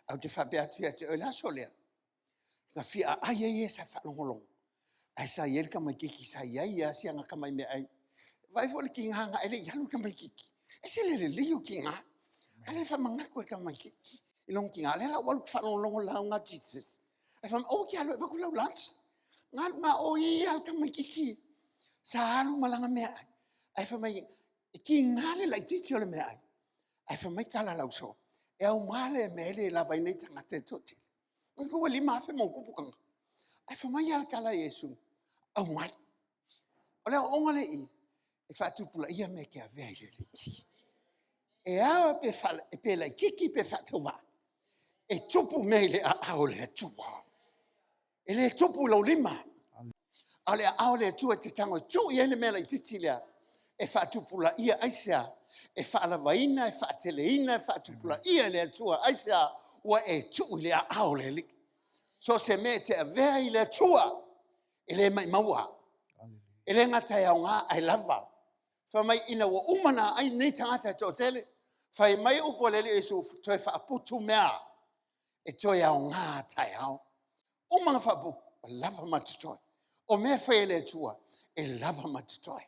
au te whapeatia te ola solea. Ka fia ai sa whalongolong. Ai sa iel ka mai kiki sa iai asia nga ka mai me ai. Vai fole ki nganga ele yalu ka mai kiki. E se le liu ki ngā. Ale wha mangako e ka mai kiki. Ilong ki ngā le la walu whalongolongo lau ngā Jesus. Ai wha o ki alo e waku lau lunch. Ngā o i al ka mai kiki. Sa alu malanga mea ai. Ai wha mai ki ngā le lai titi ole mea ai. Ai wha mai kala lau so. E au male me ele la vai nei tanga te toti. Ko wali ma fe mo kupukanga. Ai wha mai al kala Yesu. Au mai. O leo ongale i. E whatupula ia me kia vea i le i. E awa pe lai kiki pe whatuwa. E tupu me le a ao le atua. E le tupu lau lima. A le ao le atua te tango tu i ene me lai titilea. E whatupula ia aisea. E whaalawaina, e whaateleina, e whatupula ia le atua aisea. Ua e tu i le a ao le li. So se me te a vea i le atua. E le mai maua. E le ngata au ngā ai lava. Fa mai ina wa umana ai nei tangata to tele. Fai mai upo lele Yesu toi whaaputu mea. E toi au ngā tai au. Umanga whaapu, lava matutoi. O mea whai le tua, e lava matutoi.